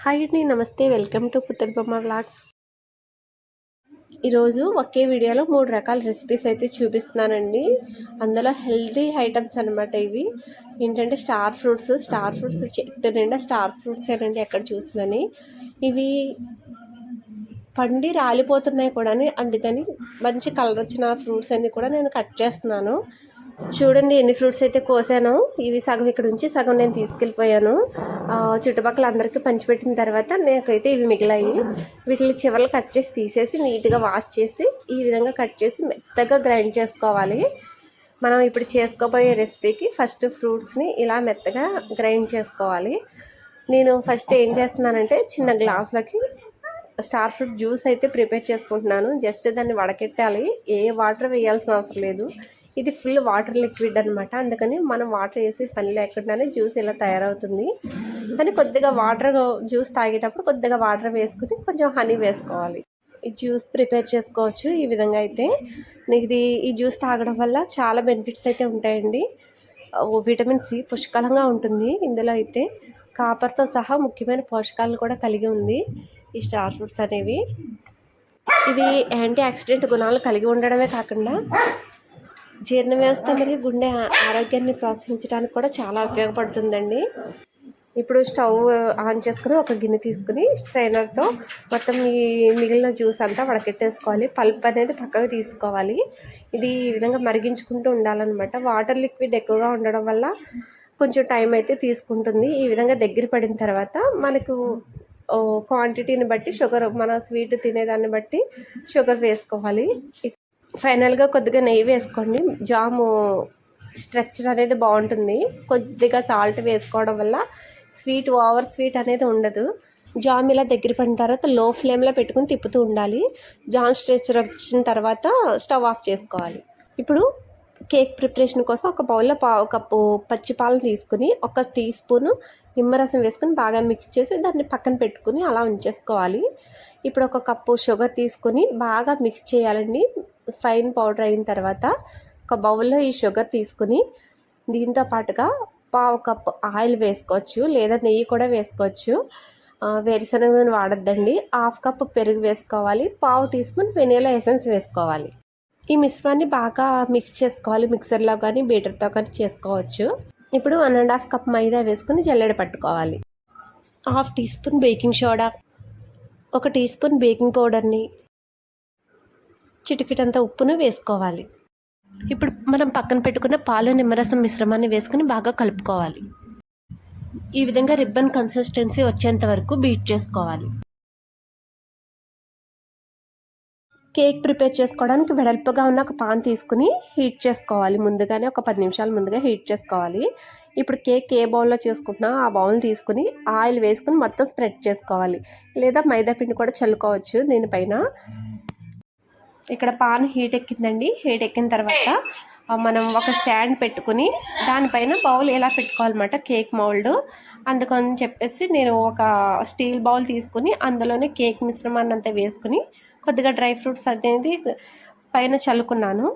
Hi అండి, నమస్తే. Welcome to పుత్తడి బొమ్మ వ్లాగ్స్. ఈరోజు ఒకే వీడియోలో 3 రకాల రెసిపీస్ అయితే చూపిస్తున్నానండి. అందులో హెల్తీ ఐటమ్స్ అనమాట. ఇవి ఏంటంటే స్టార్ ఫ్రూట్స్ చెట్టు నిండా స్టార్ ఫ్రూట్స్ ఏనండి ఎక్కడ చూసినని. ఇవి పండి రాలిపోతున్నాయి కూడా, అందుకని మంచి కలర్ వచ్చిన ఫ్రూట్స్ అన్నీ కూడా నేను కట్ చేస్తున్నాను. చూడండి ఎన్ని ఫ్రూట్స్ అయితే కోసాను. ఇవి సగం ఇక్కడ నుంచి సగం నేను తీసుకెళ్ళిపోయాను. చుట్టుపక్కల అందరికీ పంచిపెట్టిన తర్వాత నాకైతే ఇవి మిగిలాయి. వీటిని చివర్లు కట్ చేసి తీసేసి నీట్గా వాష్ చేసి ఈ విధంగా కట్ చేసి మెత్తగా గ్రైండ్ చేసుకోవాలి. మనం ఇప్పుడు చేసుకోబోయే రెసిపీకి ఫస్ట్ ఫ్రూట్స్ని ఇలా మెత్తగా గ్రైండ్ చేసుకోవాలి. నేను ఫస్ట్ ఏం చేస్తున్నానంటే చిన్న గ్లాసులకి స్టార్ ఫ్రూట్ జ్యూస్ అయితే ప్రిపేర్ చేసుకుంటున్నాను. జస్ట్ దాన్ని వడకెట్టాలి, ఏ వాటర్ వేయాల్సిన అవసరం లేదు. ఇది ఫుల్ వాటర్ లిక్విడ్ అనమాట. అందుకని మనం వాటర్ వేసి పని లేకుండానే జ్యూస్ ఇలా తయారవుతుంది. కానీ కొద్దిగా వాటర్ జ్యూస్ తాగేటప్పుడు కొద్దిగా వాటర్ వేసుకుని కొంచెం హనీ వేసుకోవాలి. ఈ జ్యూస్ ప్రిపేర్ చేసుకోవచ్చు ఈ విధంగా అయితే. ఈ జ్యూస్ తాగడం వల్ల చాలా బెనిఫిట్స్ అయితే ఉంటాయండి. విటమిన్ సి పుష్కలంగా ఉంటుంది. ఇందులో అయితే కాపర్తో సహా ముఖ్యమైన పోషకాలను కూడా కలిగి ఉంది ఈ స్టార్ ఫ్రూట్స్ అనేవి. ఇది యాంటీ ఆక్సిడెంట్ గుణాలు కలిగి ఉండడమే కాకుండా జీర్ణ వ్యవస్థ మరియు గుండె ఆరోగ్యాన్ని ప్రోత్సహించడానికి కూడా చాలా ఉపయోగపడుతుందండి. ఇప్పుడు స్టవ్ ఆన్ చేసుకుని ఒక గిన్నె తీసుకుని స్ట్రైనర్తో మొత్తం ఈ మిగిలిన జ్యూస్ అంతా వడకెట్టేసుకోవాలి. పల్ప్ అనేది పక్కకు తీసుకోవాలి. ఇది ఈ విధంగా మరిగించుకుంటూ ఉండాలన్నమాట. వాటర్ లిక్విడ్ ఎక్కువగా ఉండడం వల్ల కొంచెం టైం అయితే తీసుకుంటుంది. ఈ విధంగా దగ్గర పడిన తర్వాత మనకు క్వాంటిటీని బట్టి షుగర్, మన స్వీట్ తినేదాన్ని బట్టి షుగర్ వేసుకోవాలి. ఫైనల్గా కొద్దిగా నెయ్యి వేసుకోండి. జాము స్ట్రక్చర్ అనేది బాగుంటుంది. కొద్దిగా సాల్ట్ వేసుకోవడం వల్ల ఓవర్ స్వీట్ అనేది ఉండదు. జామ్ ఇలా దగ్గర పడిన తర్వాత లో ఫ్లేమ్లో పెట్టుకుని తిప్పుతూ ఉండాలి. జామ్ స్ట్రక్చర్ వచ్చిన తర్వాత స్టవ్ ఆఫ్ చేసుకోవాలి. ఇప్పుడు కేక్ ప్రిపరేషన్ కోసం ఒక బౌల్లో 1 కప్పు పచ్చి పాలను తీసుకుని 1 టీ స్పూను నిమ్మరసం వేసుకుని బాగా మిక్స్ చేసి దాన్ని పక్కన పెట్టుకుని అలా ఉంచేసుకోవాలి. ఇప్పుడు 1 కప్పు షుగర్ తీసుకుని బాగా మిక్స్ చేయాలండి. ఫైన్ పౌడర్ అయిన తర్వాత ఒక బౌల్లో ఈ షుగర్ తీసుకుని దీంతో పాటుగా 1/2 కప్పు ఆయిల్ వేసుకోవచ్చు, లేదా నెయ్యి కూడా వేసుకోవచ్చు. వేరుశనగ నూనె వాడొద్దండి. 1/2 కప్పు పెరుగు వేసుకోవాలి. 1/2 టీ స్పూన్ వెనిలా ఎసెన్స్ వేసుకోవాలి. ఈ మిశ్రమాన్ని బాగా మిక్స్ చేసుకోవాలి. మిక్సర్లో కానీ బీటర్తో కానీ చేసుకోవచ్చు. ఇప్పుడు 1.5 కప్ మైదా వేసుకుని జల్లెడ పట్టుకోవాలి. 1/2 teaspoon baking soda, 1 teaspoon baking పౌడర్ని, చిటికెడంత ఉప్పును వేసుకోవాలి. ఇప్పుడు మనం పక్కన పెట్టుకున్న పాలు నిమ్మరసం మిశ్రమాన్ని వేసుకుని బాగా కలుపుకోవాలి. ఈ విధంగా రిబ్బన్ కన్సిస్టెన్సీ వచ్చేంత వరకు బీట్ చేసుకోవాలి. కేక్ ప్రిపేర్ చేసుకోవడానికి వెడల్పుగా ఉన్న ఒక పాన్ తీసుకుని హీట్ చేసుకోవాలి. ముందుగానే ఒక 10 నిమిషాల ముందుగా హీట్ చేసుకోవాలి. ఇప్పుడు కేక్ ఏ బౌల్లో చేసుకుంటున్నా ఆ బౌల్ తీసుకుని ఆయిల్ వేసుకుని మొత్తం స్ప్రెడ్ చేసుకోవాలి, లేదా మైదా పిండి కూడా చల్లుకోవచ్చు దీనిపైన. ఇక్కడ పాన్ హీట్ ఎక్కిందండి. హీట్ ఎక్కిన తర్వాత మనం ఒక స్టాండ్ పెట్టుకుని దానిపైన బౌల్ ఎలా పెట్టుకోవాలన్నమాట, కేక్ మౌల్డ్. అందుకని చెప్పేసి నేను ఒక స్టీల్ బౌల్ తీసుకుని అందులోనే కేక్ మిశ్రమాన్ని అంతా వేసుకుని కొద్దిగా డ్రై ఫ్రూట్స్ అనేది పైన చల్లుకున్నాను.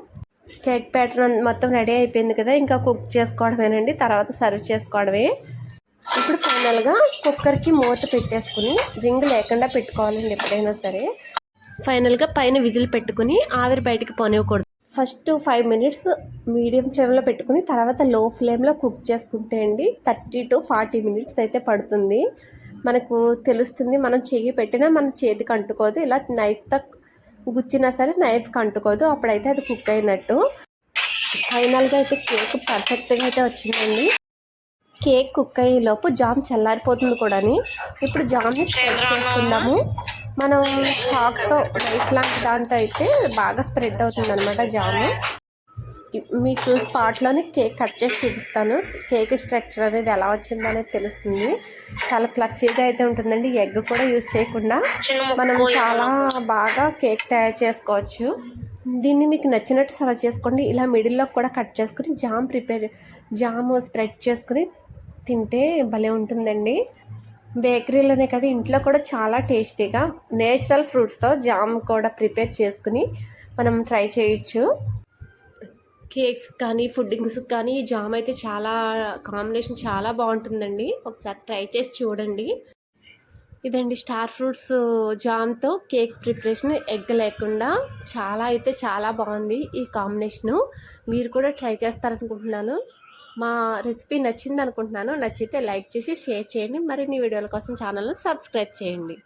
కేక్ ప్యాటర్న్ మొత్తం రెడీ అయిపోయింది కదా, ఇంకా కుక్ చేసుకోవడమేనండి. తర్వాత సర్వ్ చేసుకోవడమే. ఇప్పుడు ఫైనల్గా కుక్కర్కి మూత పెట్టేసుకుని రింగ్ లేకుండా పెట్టుకోవాలండి ఎప్పుడైనా సరే. ఫైనల్గా పైన విజిల్ పెట్టుకుని ఆవిరి బయటికి పోనివ్వకూడదు. ఫస్ట్ 5 మినిట్స్ మీడియం ఫ్లేమ్లో పెట్టుకుని తర్వాత లో ఫ్లేమ్లో కుక్ చేసుకుంటే అండి 30 to 40 మినిట్స్ అయితే పడుతుంది. మనకు తెలుస్తుంది. మనం చెయ్యి పెట్టినా మన చేతికి అంటుకోదు. ఇలా నైఫ్తో గుచ్చినా సరే నైఫ్కి అంటుకోదు. అప్పుడైతే అది కుక్ అయినట్టు. ఫైనల్గా అయితే కేక్ పర్ఫెక్ట్గా అయితే వచ్చిందండి. కేక్ కుక్ అయ్యేలోపు జామ్ చల్లారిపోతుంది కూడా. ఇప్పుడు జామ్ని స్ప్రెడ్ చేసుకుందాము. మనం చాక్తో నైఫ్ లాంటి దాంతో అయితే బాగా స్ప్రెడ్ అవుతుంది అనమాట జాము. మీకు స్పాట్లోనే కేక్ కట్ చేసి చూపిస్తాను. కేక్ స్ట్రక్చర్ అనేది ఎలా వచ్చిందో అనేది తెలుస్తుంది. చాలా ఫ్లఫీగా అయితే ఉంటుందండి. ఎగ్ కూడా యూజ్ చేయకుండా మనం చాలా బాగా కేక్ తయారు చేసుకోవచ్చు. దీన్ని మీకు నచ్చినట్టు సర్వ్ చేసుకోండి. ఇలా మిడిల్లో కూడా కట్ చేసుకుని జామ్ స్ప్రెడ్ చేసుకుని తింటే భలే ఉంటుందండి. బేకరీలోనే కదా, ఇంట్లో కూడా చాలా టేస్టీగా నేచురల్ ఫ్రూట్స్తో జామ్ కూడా ప్రిపేర్ చేసుకుని మనం ట్రై చేయొచ్చు. కేక్స్ కానీ ఫుడ్డింగ్స్ కానీ ఈ జామ్ అయితే చాలా కాంబినేషన్ చాలా బాగుంటుందండి. ఒకసారి ట్రై చేసి చూడండి. ఇదండి స్టార్ ఫ్రూట్స్ జామ్తో కేక్ ప్రిపరేషన్, ఎగ్ లేకుండా. చాలా బాగుంది ఈ కాంబినేషను. మీరు కూడా ట్రై చేస్తారనుకుంటున్నాను. మా రెసిపీ నచ్చింది అనుకుంటున్నాను. నచ్చితే లైక్ చేసి షేర్ చేయండి. మరిన్ని వీడియోల కోసం ఛానల్ను సబ్స్క్రైబ్ చేయండి.